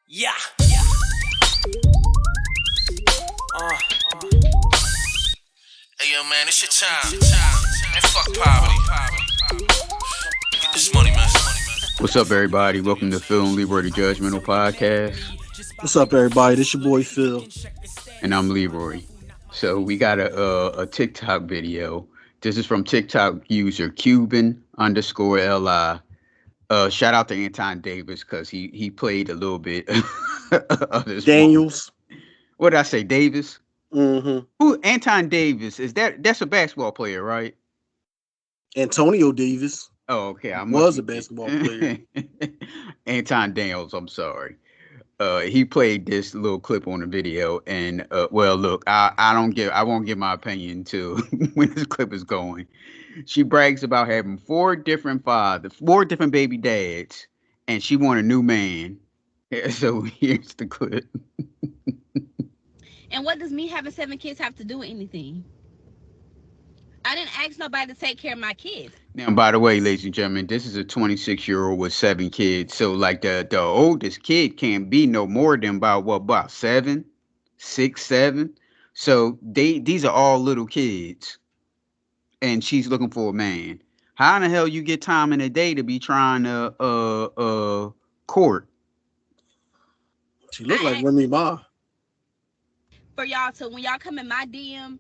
Yeah. Hey yo, man, it's your time. And fuck poverty. Get this money, man. What's up, everybody? Welcome to Phil and Leroy, the Judgmental Podcast. What's up, everybody? This your boy Phil. And I'm Leroy. So we got a TikTok video. This is from TikTok user Cuban _LI. Shout out to Anton Davis because he played a little bit of this. Daniels. What did I say? Davis? Mm-hmm. Who? Anton Davis. That's a basketball player, right? Antonio Davis. Oh, okay. I was a basketball player. Anton Daniels, I'm sorry. He played this little clip on the video, and well, look, I won't give my opinion until when this clip is going. She brags about having four different baby dads, and she want a new man. So here's the clip. And what does me having 7 kids have to do with anything? I didn't ask nobody to take care of my kids. Now, by the way, ladies and gentlemen, this is a 26-year-old with 7 kids. So, like, the oldest kid can't be no more than about 7, 6, 7. So these are all little kids, and she's looking for a man. How in the hell you get time in a day to be trying to court? She looked like Remy Ma. For y'all to, when y'all come in my DM,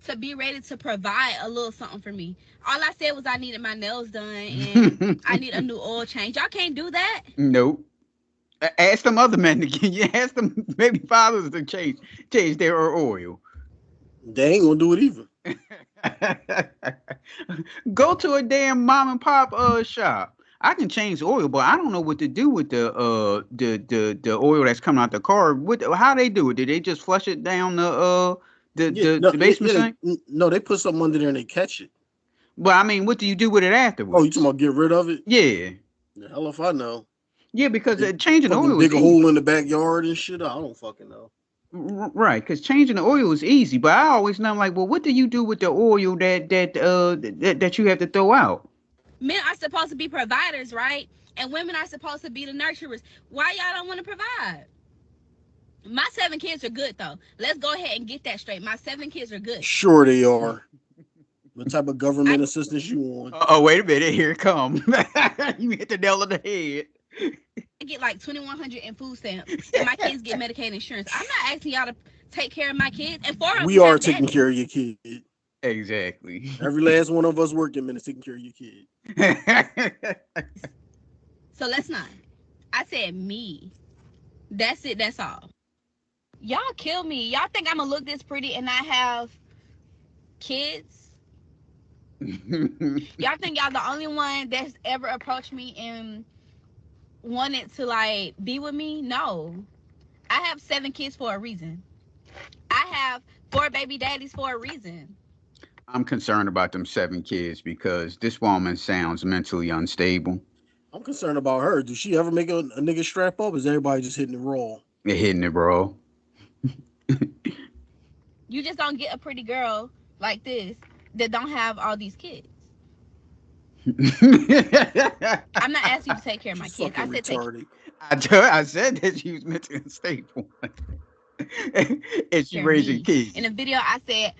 to be ready to provide a little something for me. All I said was I needed my nails done and I need a new oil change. Y'all can't do that? Nope. Ask them other men to get you. Ask them baby fathers to change their oil. They ain't gonna do it either. Go to a damn mom and pop shop. I can change the oil, but I don't know what to do with the oil that's coming out the car. How they do it? Did they just flush it down the basement sink? No, they put something under there and they catch it. But I mean, what do you do with it afterwards? Oh, you talking about get rid of it? Yeah. The hell if I know. Yeah, because changing the oil dig a hole in the backyard and shit. I don't fucking know. Right, because changing the oil is easy, but I always know, like, well, what do you do with the oil that you have to throw out? Men are supposed to be providers, right? And women are supposed to be the nurturers. Why y'all don't want to provide? My 7 kids are good, though. Let's go ahead and get that straight. My 7 kids are good. Sure they are. What type of government assistance you want? Oh, wait a minute. Here it comes. You hit the nail on the head. I get like $2,100 in food stamps, and my kids get Medicaid insurance. I'm not asking y'all to take care of my kids. And we are taking care of your kid. Exactly. Every last one of us working men is taking care of your kid. So let's not. I said me. That's it. That's all. Y'all kill me. Y'all think I'm gonna look this pretty and not have kids? Y'all think y'all the only one that's ever approached me and wanted to like be with me? No. I have 7 kids for a reason. I have 4 baby daddies for a reason. I'm concerned about them 7 kids because this woman sounds mentally unstable. I'm concerned about her. Do she ever make a nigga strap up? Or is everybody just hitting it raw? They're hitting it raw. You just don't get a pretty girl like this that don't have all these kids. I'm not asking you to take care of my kids. I said retarded. I said that she was mentally unstable. And she raising kids. In the video, I said,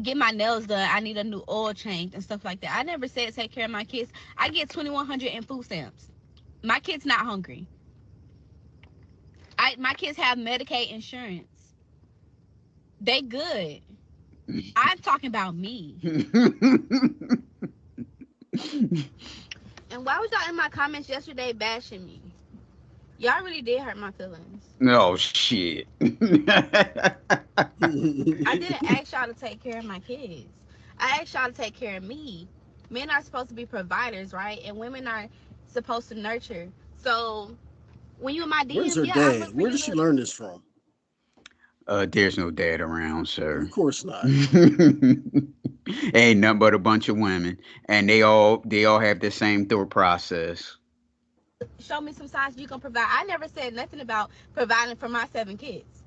get my nails done. I need a new oil change and stuff like that. I never said take care of my kids. I get $2,100 in food stamps. My kids not hungry. My kids have Medicaid insurance. They good. I'm talking about me. And why was y'all in my comments yesterday bashing me? Y'all really did hurt my feelings. No shit. I didn't ask y'all to take care of my kids. I asked y'all to take care of me. Men are supposed to be providers, right? And women are supposed to nurture. So when you in my DMs, where's her dad? Where did she learn this from? There's no dad around, sir. Of course not. Ain't nothing but a bunch of women, and they all have the same thought process. Show me some signs you can provide. I never said nothing about providing for my 7 kids.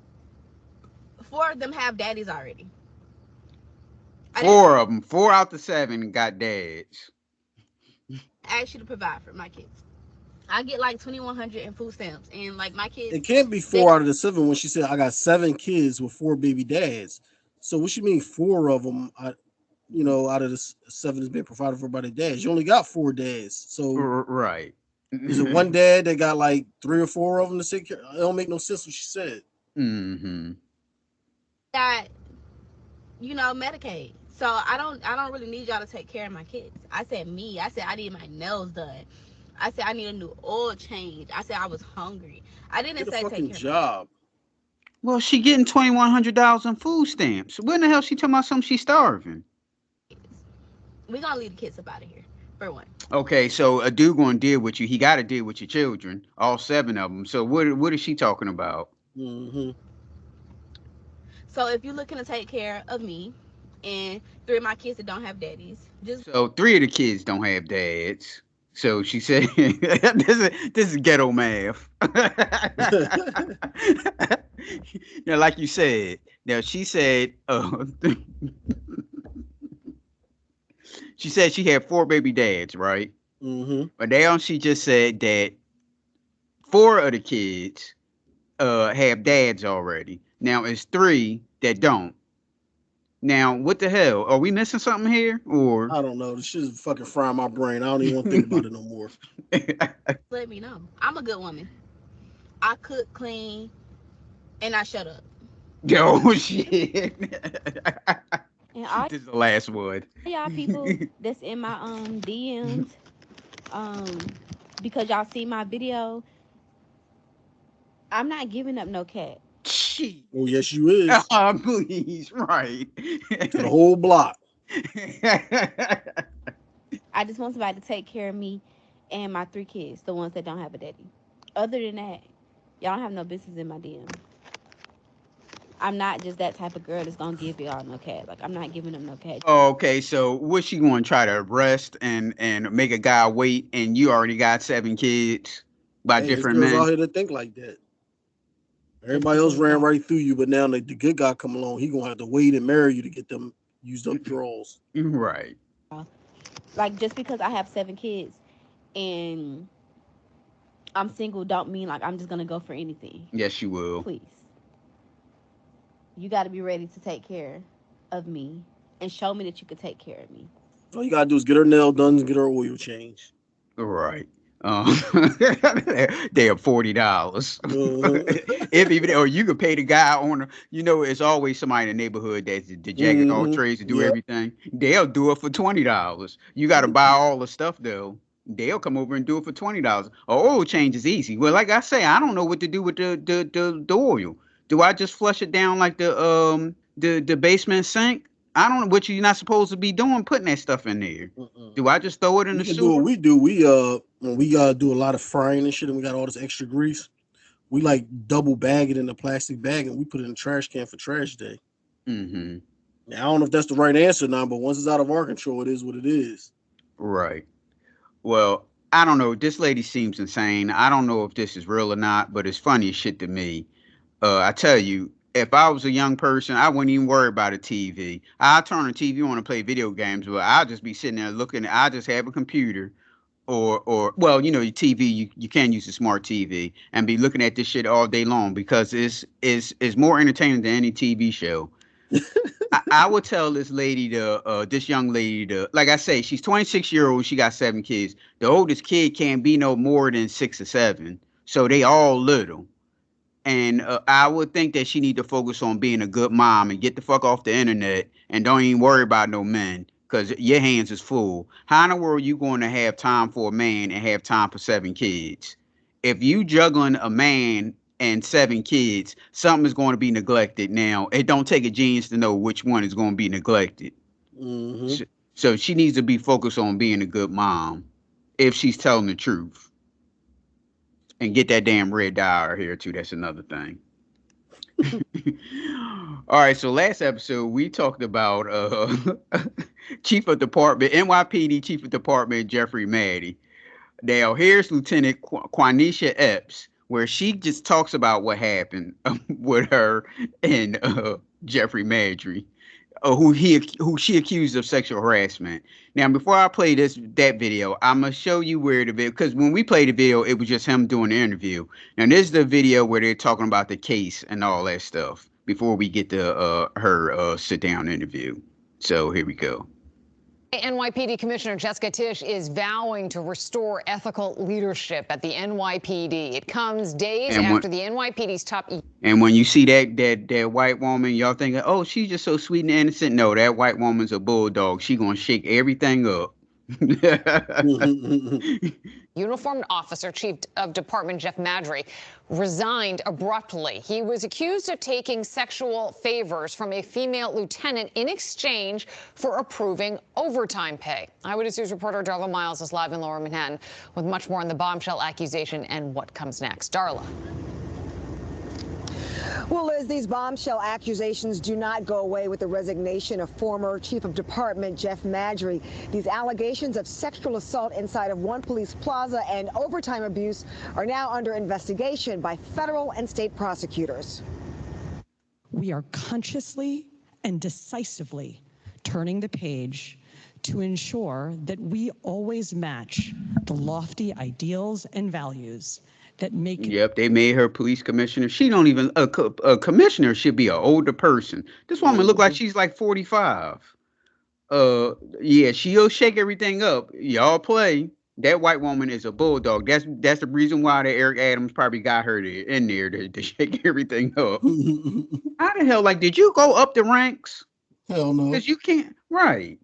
4 of them have daddies already. 4 of them. 4 out the 7 got dads. I asked you to provide for my kids. I get like 2,100 in food stamps, and like my kids, It can't be they 4 out of the 7 when she said I got 7 kids with 4 baby dads. So what you mean 4 of them? Out of the 7 is being provided for by the dads. You only got 4 dads. So Right. is it one dad that got like 3 or 4 of them to take care? It don't make no sense what she said. Mm-hmm. got Medicaid. So I don't really need y'all to take care of my kids. I said me. I said I need my nails done. I said I need a new oil change. I said I was hungry. I didn't Get a say take fucking care of my job. Well, she getting $2,100 in food stamps. When the hell she talking about something? She's starving. kids. We gonna leave the kids up out of here for one. Okay, so a dude gonna deal with you. He got to deal with your children, all 7 of them. So what is she talking about? Mm-hmm. So if you're looking to take care of me and 3 of my kids that don't have daddies, just So 3 of the kids don't have dads. So she said, "This is ghetto math." Now, like you said, now she said, she said she had 4 baby dads, right? Mm-hmm. But now she just said that 4 of the kids have dads already. Now it's 3 that don't. Now, what the hell? Are we missing something here? Or I don't know. This shit is fucking frying my brain. I don't even want to think about it no more. let me know. I'm a good woman. I cook, clean, and I shut up. oh shit. And all This is the last one. y'all people that's in my DMs, um, because y'all see my video, I'm not giving up no cat. Shit. Oh yes, you is Please, right. to the whole block. I just want somebody to take care of me and my 3 kids, the ones that don't have a daddy. Other than that, y'all don't have no business in my DM. I'm not just that type of girl that's gonna give y'all no cat. Like I'm not giving them no cat. Okay, so what's she going to try to arrest and make a guy wait, and you already got 7 kids by Hey, there's different girls out men? here that think like that. Just Everybody else because ran y'all, right through you, but now the good guy come along, he gonna have to wait and marry you to get them used up draws. Right. like just because I have 7 kids and I'm single, don't mean like I'm just gonna go for anything. Yes, you will. Please, you got to be ready to take care of me and show me that you could take care of me. All you gotta do is get her nail done and get her oil changed. Right. Um, they are $40. Uh-huh. If even or you could pay the guy on it's always somebody in the neighborhood that's the jack of all Mm-hmm. trades to do Yeah. everything. They'll do it for $20. You gotta buy all the stuff though. They'll come over and do it for $20. Oil change is easy. Well, like I say, I don't know what to do with the oil. Do I just flush it down like the basement sink? I don't know what you're not supposed to be doing, putting that stuff in there. Mm-mm. Do I just throw it in We the can do what sewer? we do. We when we gotta do a lot of frying and shit, and we got all this extra grease. We like double bag it in a plastic bag and we put it in the trash can for trash day. Mm-hmm. Now, I don't know if that's the right answer now, but once it's out of our control, it is what it is. Right. Well, I don't know. This lady seems insane. I don't know if this is real or not, but it's funny as shit to me. I tell you, if I was a young person, I wouldn't even worry about a TV. I'll turn the TV on and play video games, but I'll just be sitting there looking. I just have a computer or well, your TV. You can use a smart TV and be looking at this shit all day long because it's more entertaining than any TV show. I would tell this young lady like I say, she's 26-year-old. She got 7 kids. The oldest kid can't be no more than 6 or 7, so they all little. And I would think that she need to focus on being a good mom and get the fuck off the internet and don't even worry about no men because your hands is full. How in the world you going to have time for a man and have time for 7 kids? If you juggling a man and 7 kids, something is going to be neglected. Now, it don't take a genius to know which one is going to be neglected. Mm-hmm. So, so she needs to be focused on being a good mom if she's telling the truth. And get that damn red dye out here too. That's another thing. All right, so last episode we talked about Chief of Department NYPD Chief of Department Jeffrey Maddrey. Now here's Lieutenant Quathisha Epps, where she just talks about what happened with her and Jeffrey Maddrey. who she accused of sexual harassment. Now, before I play that video, I'm gonna show you where the video, because when we played the video, it was just him doing the interview. Now, this is the video where they're talking about the case and all that stuff before we get to her sit down interview. So here we go. NYPD Commissioner Jessica Tisch is vowing to restore ethical leadership at the NYPD. It comes days after the NYPD's top. And when you see that white woman, y'all thinking, oh, she's just so sweet and innocent. No, that white woman's a bulldog. She gonna shake everything up. Uniformed officer, Chief of Department Jeff Maddrey, resigned abruptly. He was accused of taking sexual favors from a female lieutenant in exchange for approving overtime pay. Eyewitness News reporter Darla Miles is live in Lower Manhattan with much more on the bombshell accusation and what comes next. Darla. Well, Liz, these bombshell accusations do not go away with the resignation of former Chief of Department Jeff Maddrey. These allegations of sexual assault inside of One Police Plaza and overtime abuse are now under investigation by federal and state prosecutors. We are consciously and decisively turning the page to ensure that we always match the lofty ideals and values that make. Yep, they made her police commissioner. She don't even a commissioner should be an older person. This woman look like she's like 45. Yeah, she'll shake everything up. Y'all play. That white woman is a bulldog. That's the reason why the Eric Adams probably got her in there to shake everything up. How the hell, like, did you go up the ranks? Hell no. Because you can't, right.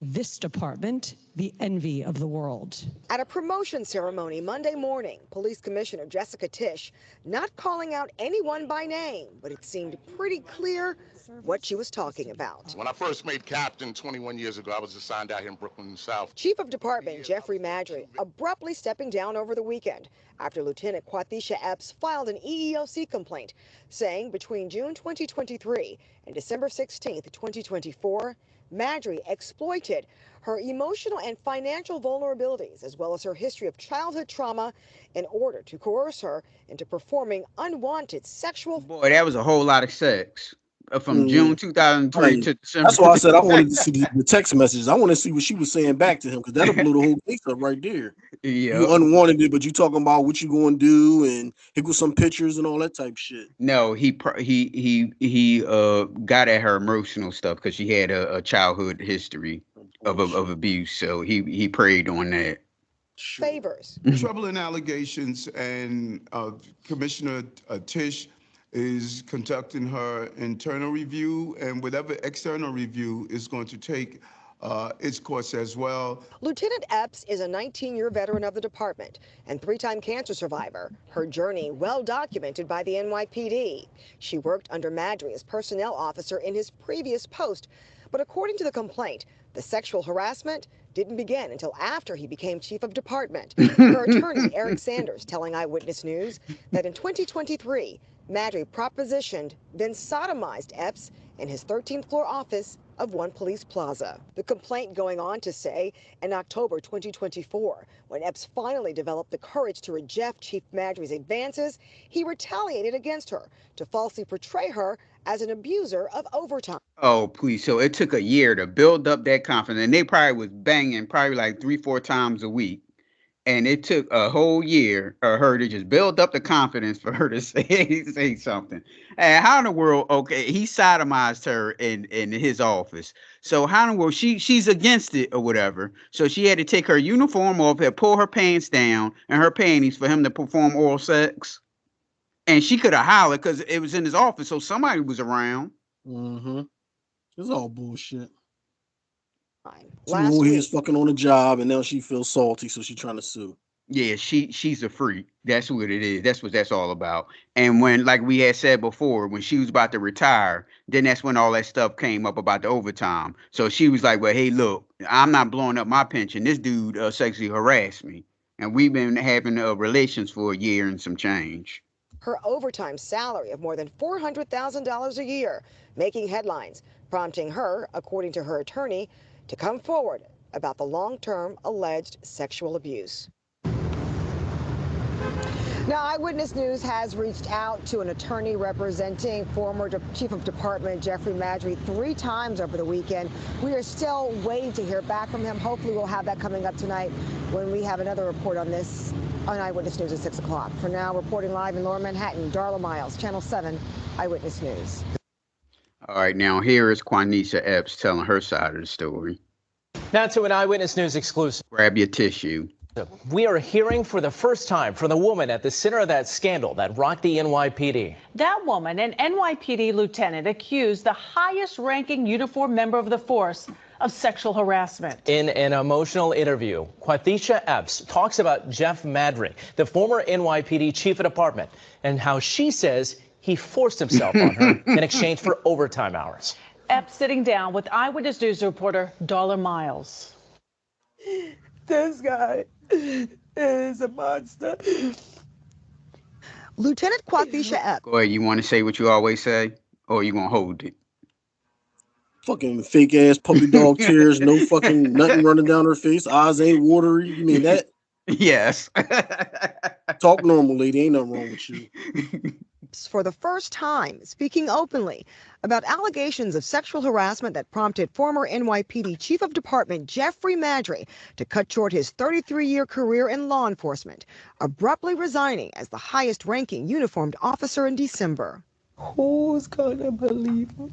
This department, the envy of the world. At a promotion ceremony Monday morning, Police Commissioner Jessica Tisch not calling out anyone by name, but it seemed pretty clear what she was talking about. When I first made captain 21 years ago, I was assigned out here in Brooklyn South. Chief of Department Jeffrey Maddrey abruptly stepping down over the weekend after Lieutenant Quathisha Epps filed an EEOC complaint saying between June 2023 and December 16, 2024, Maddrey exploited her emotional and financial vulnerabilities, as well as her history of childhood trauma, in order to coerce her into performing unwanted sexual. Boy, that was a whole lot of sex from June 2003 to December. That's why I said I wanted to see the text messages. I want to see what she was saying back to him, because that'll blow the whole case up right there. Yeah, you unwanted it, but you talking about what you going to do, and here go some pictures and all that type of shit. No, he got at her emotional stuff because she had a childhood history of abuse, so he preyed on that. Favors. Troubling allegations, and Commissioner Tisch is conducting her internal review, and whatever external review is going to take its course as well. Lieutenant Epps is a 19-year veteran of the department and three-time cancer survivor. Her journey well documented by the NYPD. She worked under Maddrey as personnel officer in his previous post, but according to the complaint, the sexual harassment didn't begin until after he became chief of department. Her attorney, Eric Sanders, telling Eyewitness News that in 2023, Maddrey propositioned, then sodomized Epps in his 13th floor office of One Police Plaza. The complaint going on to say in October 2024, when Epps finally developed the courage to reject Chief Maddrey's advances, he retaliated against her to falsely portray her as an abuser of overtime. Oh, please. So it took a year to build up that confidence. And they probably was banging probably like 3-4 times a week. And it took a whole year for her to just build up the confidence for her to say something. And how in the world, okay, he sodomized her in his office. So how in the world, she's against it or whatever. So she had to take her uniform off, had pull her pants down and her panties for him to perform oral sex. And she could have hollered because it was in his office, so somebody was around. Mm-hmm. It's all bullshit. Last She week, is fucking on the job, and now she feels salty, so she's trying to sue. Yeah, she's a freak. That's what it is. That's what that's all about. And when, like we had said before, when she was about to retire, then that's when all that stuff came up about the overtime. So she was like, well, hey, look, I'm not blowing up my pension. This dude sexually harassed me. And we've been having relations for a year and some change. her overtime salary of more than $400,000 a year, making headlines, prompting her, according to her attorney, to come forward about the long-term alleged sexual abuse. Now, Eyewitness News has reached out to an attorney representing former Chief of Department Jeffrey Maddrey 3 times over the weekend. We are still waiting to hear back from him. Hopefully, we'll have that coming up tonight when we have another report on this on Eyewitness News at 6 o'clock. For now, reporting live in Lower Manhattan, Darla Miles, Channel 7, Eyewitness News. All right, now here is Quathisha Epps telling her side of the story. Now to an Eyewitness News exclusive. Grab your tissue. We are hearing for the first time from the woman at the center of that scandal that rocked the NYPD. That woman, an NYPD lieutenant, accused the highest-ranking uniformed member of the force of sexual harassment. In an emotional interview, Quathisha Epps talks about Jeff Maddrey, the former NYPD chief of department, and how she says he forced himself on her in exchange for overtime hours. Epps sitting down with Eyewitness News reporter Darla Miles. This guy is a monster. Lieutenant Quathisha Epps. Go ahead, you want to say what you always say, or you gonna hold it? Fucking fake ass puppy dog tears, no fucking nothing running down her face, eyes ain't watery. You mean that? Yes. Talk normal, lady. Ain't nothing wrong with you. For the first time, speaking openly about allegations of sexual harassment that prompted former NYPD Chief of Department Jeffrey Maddrey to cut short his 33-year career in law enforcement, abruptly resigning as the highest-ranking uniformed officer in December. Who's gonna believe me?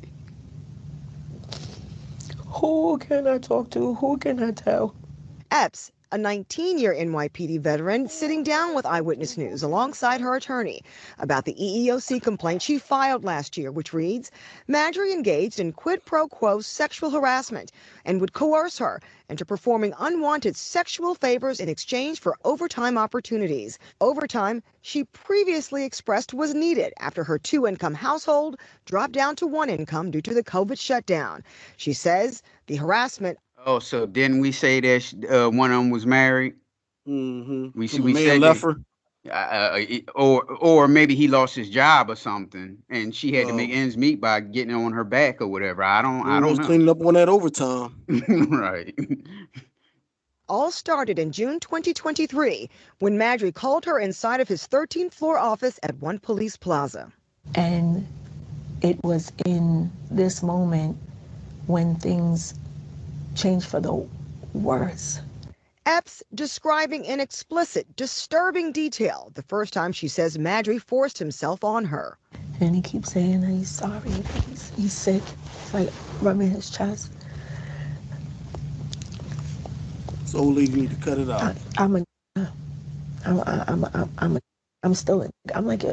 Who can I talk to? Who can I tell? Epps, a 19-year NYPD veteran, sitting down with Eyewitness News alongside her attorney about the EEOC complaint she filed last year, which reads, Maddrey engaged in quid pro quo sexual harassment and would coerce her into performing unwanted sexual favors in exchange for overtime opportunities. Overtime she previously expressed was needed after her 2-income household dropped down to 1 income due to the COVID shutdown. She says the harassment. Oh, so didn't we say that one of them was married? Mm-hmm. We When the said man left her. Or maybe he lost his job or something, and she had to make ends meet by getting on her back or whatever. I don't know. Cleaning up on that overtime. Right. All started in June 2023 when Maddrey called her inside of his 13th floor office at One Police Plaza. And it was in this moment when things changed for the worse. Epps describing in explicit, disturbing detail the first time she says Maddrey forced himself on her. And he keeps saying that he's sorry, he's sick. It's like rubbing his chest. So lady, you need to cut it out. I'm still I'm like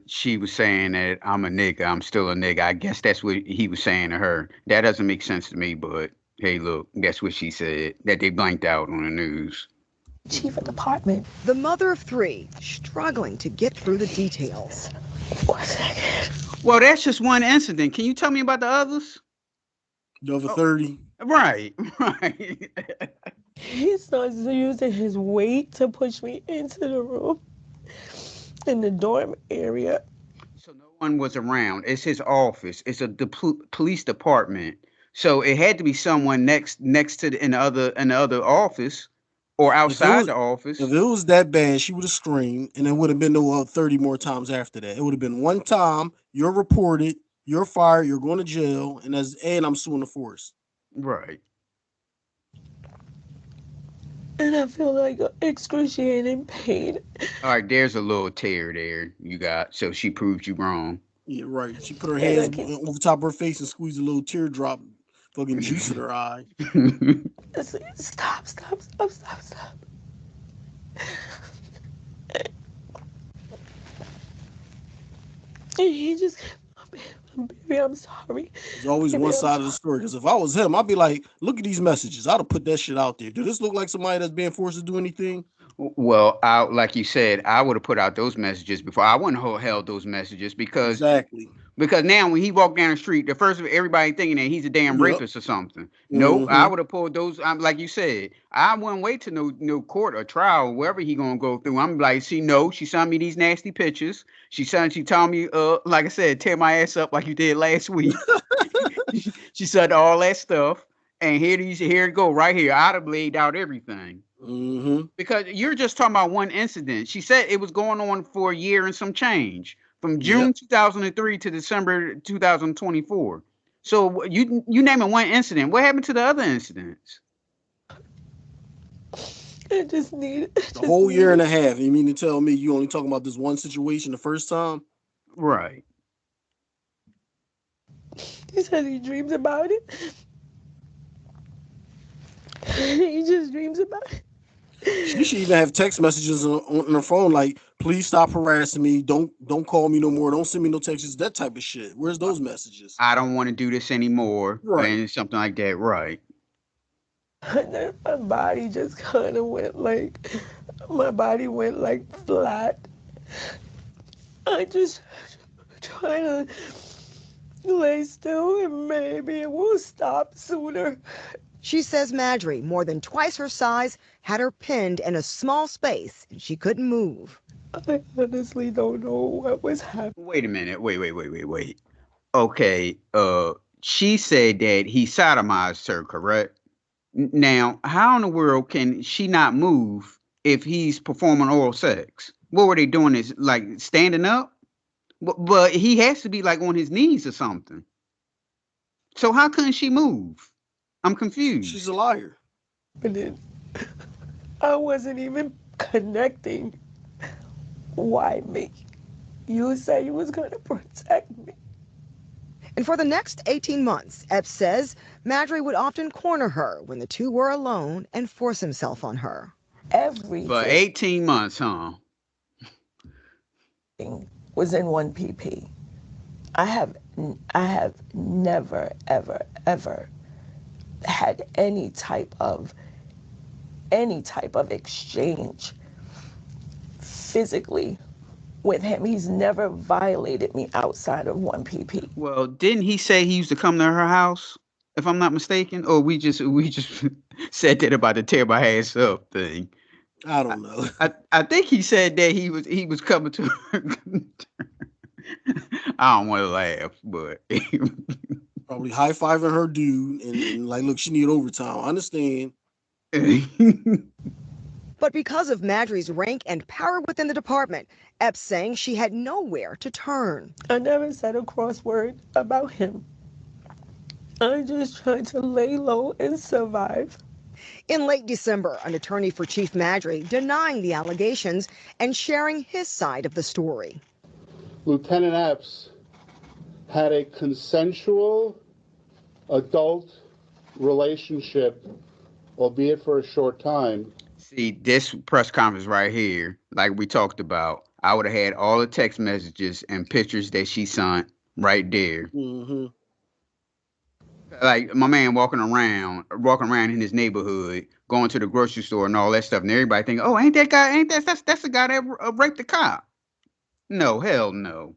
she was saying that I'm a nigga, I'm still a nigga. I guess that's what he was saying to her. That doesn't make sense to me, but hey, look, that's what she said, that they blanked out on the news. Chief of department. The mother of 3, struggling to get through the details. 1 second. Well, that's just one incident. Can you tell me about the others? The other 30. Right. He starts using his weight to push me into the room in the dorm area. So no one was around. It's his office. It's the police department. So it had to be someone next to in the other office or outside the office. If it was that bad, she would have screamed, and it would have been no 30 more times after that. It would have been one time. You're reported. You're fired. You're going to jail, and I'm suing the force. Right. And I feel like excruciating pain. All right, there's a little tear there you got. So she proved you wrong. Yeah, right. She put her hands over top of her face and squeezed a little teardrop, fucking juice in her eye. Stop. And he just, baby, I'm sorry. There's always one side of the story. Because if I was him, I'd be like, look at these messages. I'd have put that shit out there. Do this look like somebody that's being forced to do anything? Well, like you said, I would have put out those messages before. I wouldn't have held those messages because now when he walked down the street, the first of everybody thinking that he's a damn rapist or something. Nope, I would have pulled those. Like you said, I wouldn't wait to no court or trial, wherever he gonna go through. I'm like, she sent me these nasty pictures. She told me, like I said, tear my ass up like you did last week. She said all that stuff, and here it go right here. I'd have laid out everything. Because you're just talking about one incident. She said it was going on for a year and some change, from June 2003 to December 2024. So you naming one incident. What happened to the other incidents? I just need the whole year and a half. You mean to tell me you only talking about this one situation the first time? Right. He said he dreams about it. He just dreams about it. She should even have text messages on her phone like, "Please stop harassing me. Don't call me no more. Don't send me no texts." That type of shit. Where's those messages? I don't want to do this anymore. Right. And something like that. Right. And then my body just kind of went like, flat. I just trying to lay still and maybe it will stop sooner. She says Maddrey, more than twice her size, had her pinned in a small space and she couldn't move. I honestly don't know what was happening. Wait a minute. Wait. Okay. She said that he sodomized her, correct? Now, how in the world can she not move if he's performing oral sex? What were they doing? Is like standing up? But he has to be like on his knees or something. So how couldn't she move? I'm confused. She's a liar. But then I wasn't even connecting. Why me? You said you was going to protect me. And for the next 18 months, Epps says Maddrey would often corner her when the two were alone and force himself on her. Everything. For 18 months, huh? Was in 1PP. I have never, ever had any type of exchange physically with him. He's never violated me outside of 1PP. Well, didn't he say he used to come to her house, if I'm not mistaken? Or we just said that about the tear my ass up thing. I don't know. I think he said that he was coming to her. I don't want to laugh, but probably high-fiving her dude and like, look, she need overtime. I understand. But because of Maddrey's rank and power within the department, Epps saying she had nowhere to turn. I never said a cross word about him. I just tried to lay low and survive. In late December, an attorney for Chief Maddrey denying the allegations and sharing his side of the story. Lieutenant Epps had a consensual adult relationship, albeit for a short time. See, this press conference right here, like we talked about, I would have had all the text messages and pictures that she sent right there. Mm-hmm. Like my man walking around in his neighborhood, going to the grocery store and all that stuff, and everybody thinking, "Oh, ain't that's the guy that raped the cop?" No, hell no.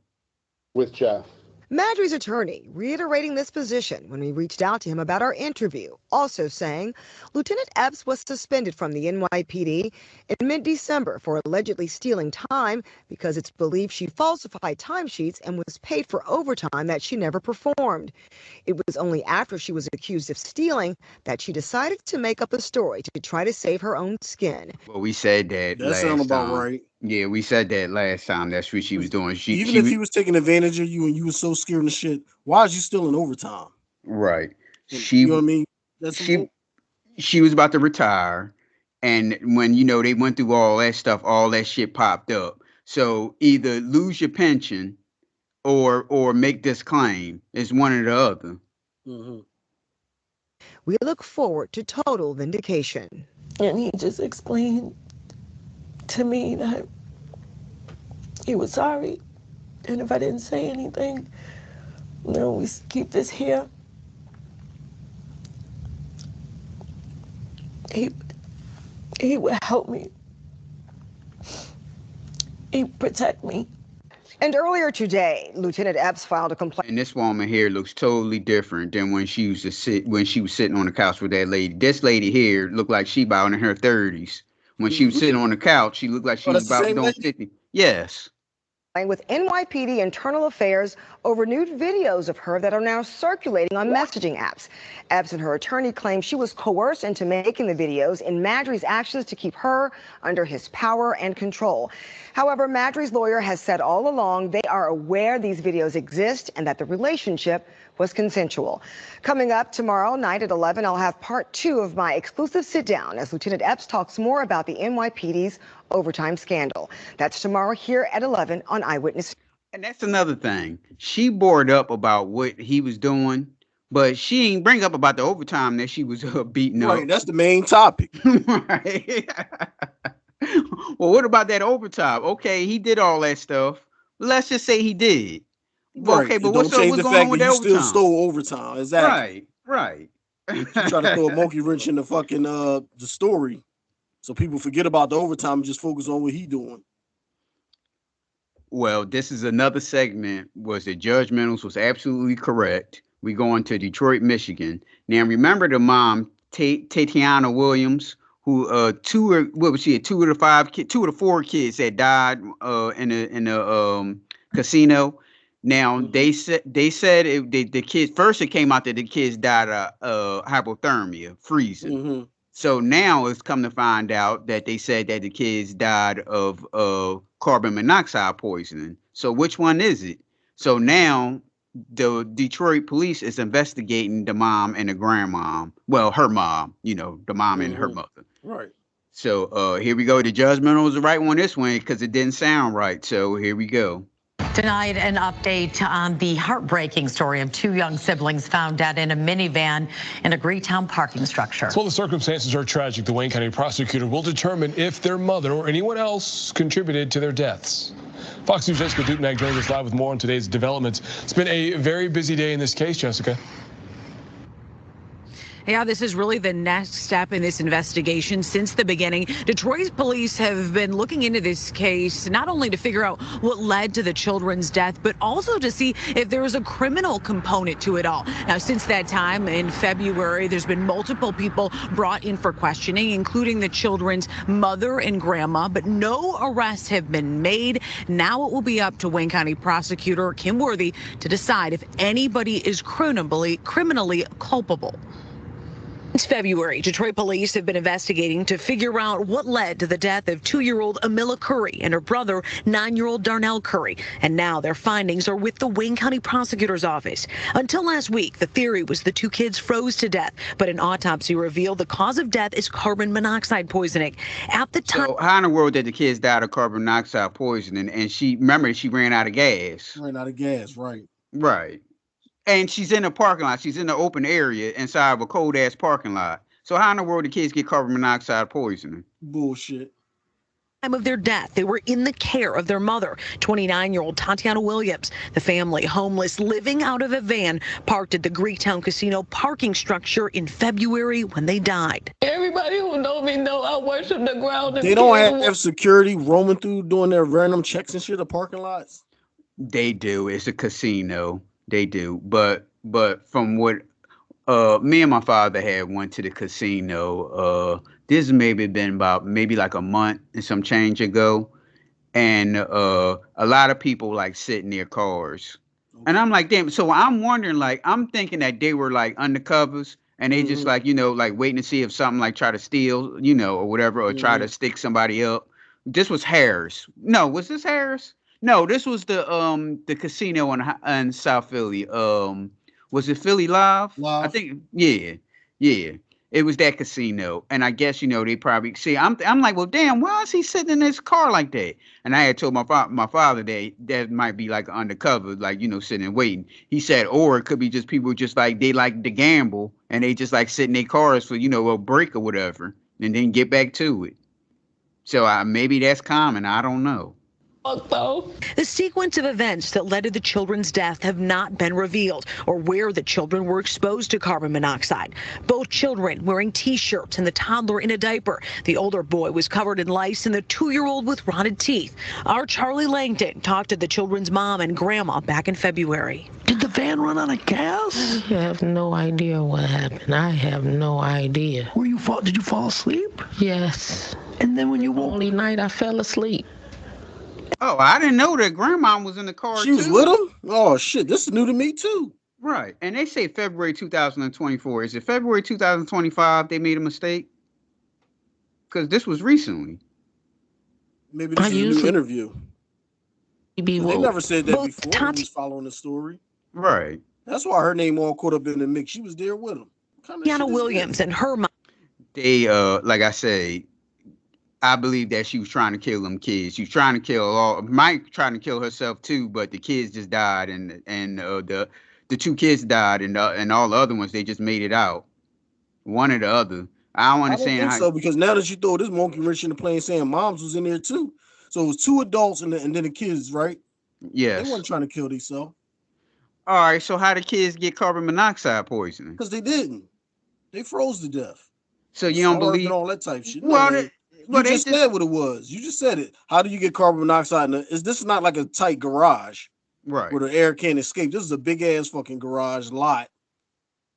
With Jeff. Maddrey's attorney reiterating this position when we reached out to him about our interview, also saying Lieutenant Epps was suspended from the NYPD in mid-December for allegedly stealing time because it's believed she falsified timesheets and was paid for overtime that she never performed. It was only after she was accused of stealing that she decided to make up a story to try to save her own skin. Well, we said that last sounds about time. right. Yeah, we said that last time. That's what she was doing. Even if he was taking advantage of you and you was so scared of shit, why is you still in overtime? Right. You know what I mean? She was about to retire, and when they went through all that stuff, all that shit popped up. So either lose your pension or make this claim. It's one or the other. Mm-hmm. We look forward to total vindication. And he just explained to me that he was sorry, and if I didn't say anything, we keep this here. He would help me. He'd protect me. And earlier today, Lieutenant Epps filed a complaint. And this woman here looks totally different than when she used to when she was sitting on the couch with that lady. This lady here looked like she about in her 30s. When she was sitting on the couch, she looked like she was about to go 50. Yes. with NYPD Internal Affairs over nude videos of her that are now circulating on messaging apps. Epps and her attorney claim she was coerced into making the videos in Maddrey's actions to keep her under his power and control. However, Maddrey's lawyer has said all along they are aware these videos exist and that the relationship was consensual. Coming up tomorrow night at 11, I'll have part 2 of my exclusive sit-down as Lieutenant Epps talks more about the NYPD's overtime scandal. That's tomorrow here at 11 on Eyewitness. And that's another thing. She bored up about what he was doing, but she ain't bring up about the overtime that she was beating up. Right, that's the main topic. Right. Well, what about that overtime? Okay, he did all that stuff. Let's just say he did. Right. Okay, but what's going on with that overtime? Still stole overtime. Exactly. Right. She tried to throw a monkey wrench in the fucking the story, so people forget about the overtime and just focus on what he doing. Well, this is another segment. Was the judgmentals was absolutely correct. We going to Detroit, Michigan. Now, remember the mom, Tatiana Williams, who two of the 4 kids that died in the casino. Now they said the kids first, it came out that the kids died of hypothermia, freezing. So now it's come to find out that they said that the kids died of carbon monoxide poisoning. So which one is it? So now the Detroit police is investigating the mom and the grandmom. Well, her mom, the mom and her mother. Right. So here we go. The judgment was the right one this one because it didn't sound right. So here we go. Tonight, an update on the heartbreaking story of 2 young siblings found dead in a minivan in a Greetown parking structure. Well, the circumstances are tragic. The Wayne County prosecutor will determine if their mother or anyone else contributed to their deaths. Fox News' Jessica Dupnack joining us live with more on today's developments. It's been a very busy day in this case, Jessica. Yeah, this is really the next step in this investigation since the beginning. Detroit police have been looking into this case, not only to figure out what led to the children's death, but also to see if there was a criminal component to it all. Now, since that time in February, there's been multiple people brought in for questioning, including the children's mother and grandma, but no arrests have been made. Now it will be up to Wayne County prosecutor Kim Worthy to decide if anybody is criminally culpable. Since February, Detroit police have been investigating to figure out what led to the death of 2-year-old Amilla Curry and her brother, 9-year-old Darnell Curry. And now their findings are with the Wayne County prosecutor's office. Until last week, the theory was the 2 kids froze to death, but an autopsy revealed the cause of death is carbon monoxide poisoning. At the time, so how in the world did the kids die of carbon monoxide poisoning? And she ran out of gas. Right. Right. And she's in a parking lot. She's in the open area inside of a cold ass parking lot. So how in the world do kids get carbon monoxide poisoning? Bullshit. Time of their death, they were in the care of their mother, 29-year-old Tatiana Williams. The family, homeless, living out of a van, parked at the Greektown Casino parking structure in February when they died. Everybody who know me know I worship the ground. They don't have security roaming through doing their random checks and shit at parking lots. They do. It's a casino. They do, but from what me and my father went to the casino. This maybe been about like a month and some change ago, and a lot of people like sit in their cars, and I'm like, damn. So I'm wondering, I'm thinking that they were like undercovers, and they just waiting to see if something try to steal, or whatever, or try to stick somebody up. This was Harris. No, was this Harris? No, this was the casino in South Philly. Was it Philly Live? I think, yeah. It was that casino, and I guess they probably see. I'm like, well, damn, why is he sitting in his car like that? And I had told my father that might be like undercover, sitting and waiting. He said, or it could be just people just they like to gamble and they just sit in their cars for a break or whatever, and then get back to it. So maybe that's common. I don't know. The sequence of events that led to the children's death have not been revealed, or where the children were exposed to carbon monoxide. Both children wearing T-shirts and the toddler in a diaper. The older boy was covered in lice and the 2-year-old with rotted teeth. Our Charlie Langton talked to the children's mom and grandma back in February. Did the van run out of gas? I have no idea what happened. I have no idea. Did you fall asleep? Yes. And then when you woke? Only night I fell asleep. Oh, I didn't know that grandma was in the car She was too. with him? Oh shit, this is new to me too. Right. And they say February 2024. Is it February 2025 they made a mistake? Because this was recently. Maybe this is a new interview. They never said that before. They was following the story. Right. That's why her name all caught up in the mix. She was there with him. Tiana Williams and her mom. They like I say, I believe that she was trying to kill them kids. She was trying to kill Mike trying to kill herself too, but the kids just died and the two kids died and all the other ones they just made it out. One or the other. I don't understand think so, because now that you throw this monkey wrench in the plane saying moms was in there too. So it was two adults and then the kids, right? Yes. They weren't trying to kill themselves. All right, so how did kids get carbon monoxide poisoning? Because they didn't. They froze to death. So you don't believe and all that type shit. Well, Man, you just said what it was. You just said it. How do you get carbon monoxide? Is this not like a tight garage, right, where the air can't escape? This is a big ass fucking garage lot.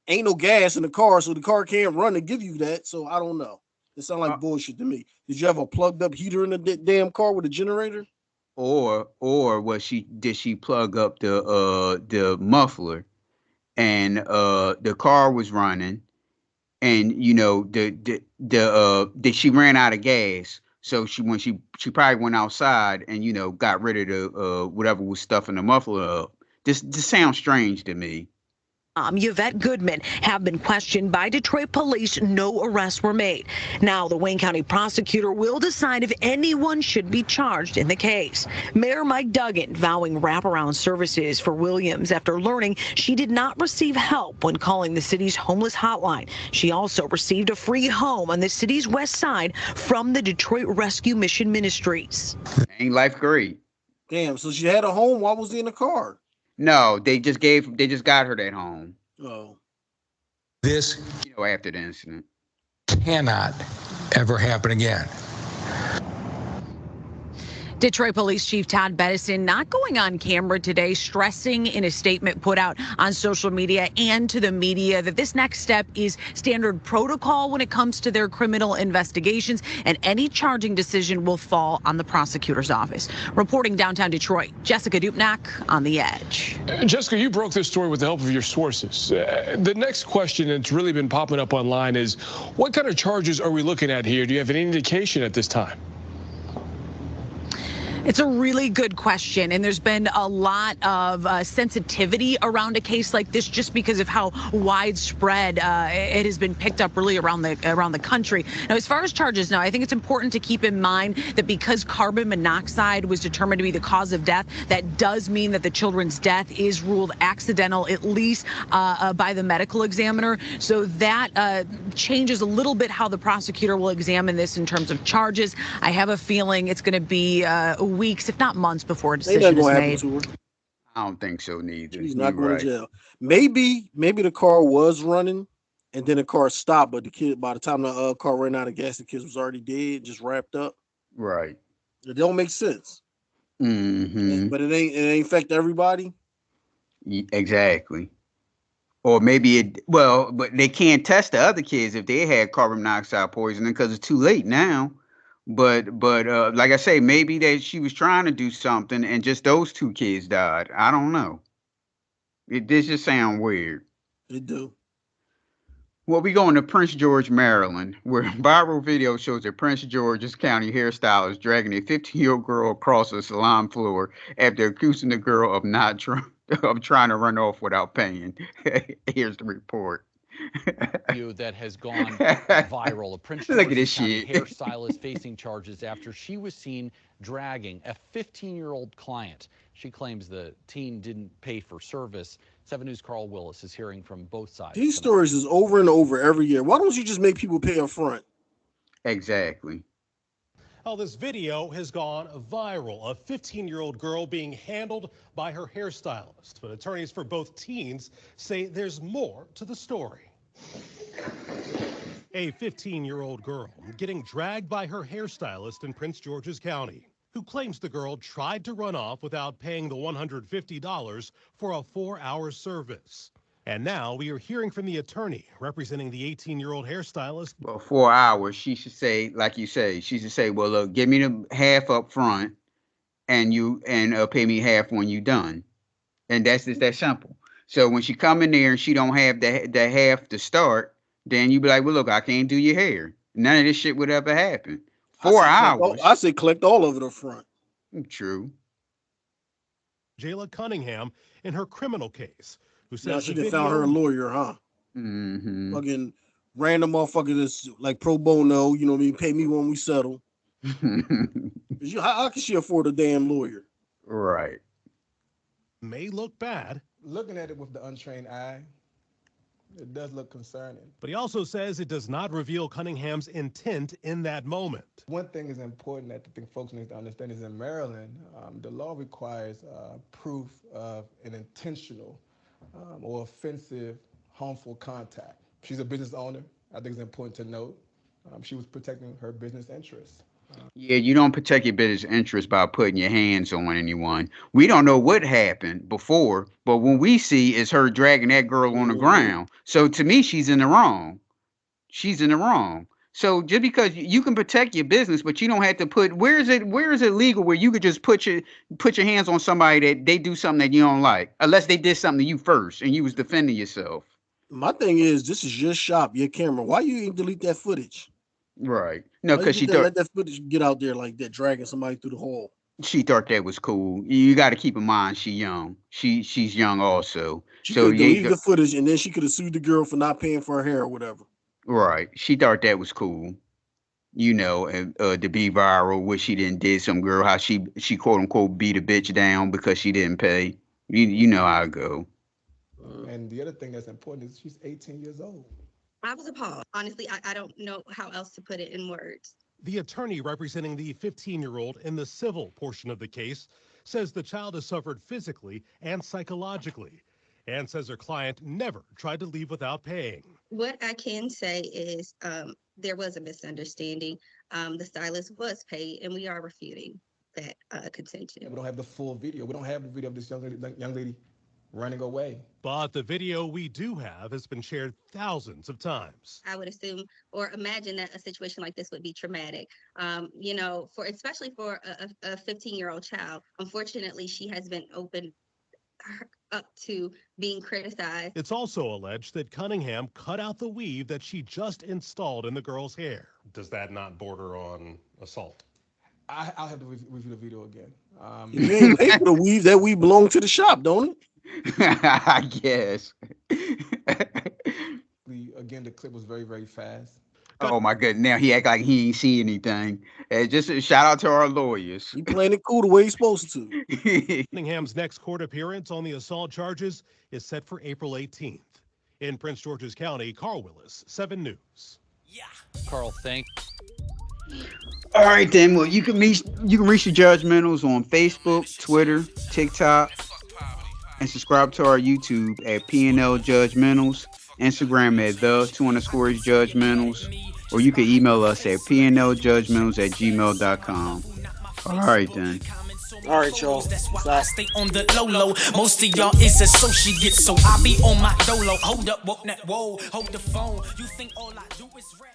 Ain't no gas in the car, so the car can't run to give you that. So I don't know. It sounds like bullshit to me. Did you have a plugged up heater in the damn car with a generator? Or did she plug up the muffler and the car was running and you know she ran out of gas, so she probably went outside and you know got rid of the whatever was stuffing the muffler up. This sounds strange to me. Yvette Goodman have been questioned by Detroit police. No arrests were made. Now the Wayne County prosecutor will decide if anyone should be charged in the case. Mayor Mike Duggan vowing wraparound services for Williams after learning she did not receive help when calling the city's homeless hotline. She also received a free home on the city's west side from the Detroit Rescue Mission Ministries. Ain't life great? Damn, so she had a home. Why was he in the car? No, they just got her that home. Oh. This, after the incident, cannot ever happen again. Detroit Police Chief Todd Bettison not going on camera today, stressing in a statement put out on social media and to the media that this next step is standard protocol when it comes to their criminal investigations, and any charging decision will fall on the prosecutor's office. Reporting downtown Detroit, Jessica Dupnack on The Edge. Jessica, you broke this story with the help of your sources. The next question that's really been popping up online is, what kind of charges are we looking at here? Do you have any indication at this time? It's a really good question, and there's been a lot of sensitivity around a case like this just because of how widespread it has been picked up really around the country. Now, as far as charges, I think it's important to keep in mind that because carbon monoxide was determined to be the cause of death, that does mean that the children's death is ruled accidental, at least by the medical examiner. So that changes a little bit how the prosecutor will examine this in terms of charges. I have a feeling it's going to be weeks, if not months, before a decision is made. I don't think so neither. She's not going to jail. Maybe the car was running and then the car stopped, but the kid, by the time the car ran out of gas, the kids was already dead, just wrapped up. Right. It don't make sense. Mm-hmm. But it ain't affect everybody. Exactly. Or maybe but they can't test the other kids if they had carbon monoxide poisoning because it's too late now. But like I say, maybe that she was trying to do something and just those two kids died. I don't know. This just sound weird. It do. Well, we going to Prince George, Maryland, where viral video shows that Prince George's County hairstylist dragging a 15-year-old girl across a salon floor after accusing the girl of trying to run off without paying. Here's the report. That has gone viral. A Prince George's County hairstylist facing charges after she was seen dragging a 15-year-old client. She claims the teen didn't pay for service. 7 News' Carl Willis is hearing from both sides. These stories is over and over every year. Why don't you just make people pay up front? Exactly. Well, this video has gone viral. A 15-year-old girl being handled by her hairstylist. But attorneys for both teens say there's more to the story. A 15-year-old girl getting dragged by her hairstylist in Prince George's County, who claims the girl tried to run off without paying the $150 for a 4-hour service. And now we are hearing from the attorney representing the 18-year-old hairstylist. Well, 4 hours, she should say, like you say, she should say, well, look, give me the half up front and pay me half when you done. And that's just that simple. So when she come in there and she don't have the half to start, then you be like, well, look, I can't do your hair. None of this shit would ever happen. 4 hours. I say collect all of it up front. True. Jayla Cunningham in her criminal case, who says now she done found her a lawyer, huh? Mm-hmm. Fucking random motherfucker that's like pro bono, you know what I mean? Pay me when we settle. How can she afford a damn lawyer? Right. May look bad. Looking at it with the untrained eye, it does look concerning. But he also says it does not reveal Cunningham's intent in that moment. One thing is important that I think folks need to understand is in Maryland, the law requires proof of an intentional or offensive, harmful contact. She's a business owner. I think it's important to note she was protecting her business interests. Yeah, you don't protect your business interest by putting your hands on anyone. We don't know what happened before, but when we see is her dragging that girl on the ground. So to me, she's in the wrong. She's in the wrong. So just because you can protect your business, but you don't have to put, where is it legal where you could just put your hands on somebody that they do something that you don't like, unless they did something to you first and you was defending yourself. My thing is, this is your shop, your camera. Why you ain't delete that footage? Right. No, because she thought let that footage get out there like that, dragging somebody through the hall. She thought that was cool. You got to keep in mind she's young. She's young also. She so could delete the footage and then she could have sued the girl for not paying for her hair or whatever. Right. She thought that was cool. You know, to be viral, what she did some girl, how she quote unquote beat a bitch down because she didn't pay. You know how it go. And the other thing that's important is she's 18 years old. I was appalled. Honestly, I don't know how else to put it in words. The attorney representing the 15-year-old in the civil portion of the case says the child has suffered physically and psychologically, and says her client never tried to leave without paying. What I can say is there was a misunderstanding. The stylist was paid, and we are refuting that contention. We don't have the full video. We don't have the video of this young lady running away. But the video we do have has been shared thousands of times. I would assume or imagine that a situation like this would be traumatic, you know, especially for a 15-year-old child. Unfortunately, she has been opened up to being criticized. It's also alleged that Cunningham cut out the weave that she just installed in the girl's hair. Does that not border on assault? I'll have to review the video again. You ain't pay for the weave. That weave belong to the shop, don't it? I guess. Again, the clip was very, very fast. Oh my goodness! Now he act like he ain't see anything. Just a shout out to our lawyers. He playing it cool the way he's supposed to. Cunningham's next court appearance on the assault charges is set for April 18th. In Prince George's County, Carl Willis, 7 News. Yeah. Carl, thank. All right then. Well, you can reach the Judgementals on Facebook, Twitter, TikTok, and subscribe to our YouTube at pnljudgementals. Instagram at _judgementals, or you can email us at pnljudgementals@gmail.com. All right then. All right, y'all. That's why I stay on the low. Most of y'all is associates, so I be on my dolo. Hold up, whoa, hold the phone. You think all I do is rap?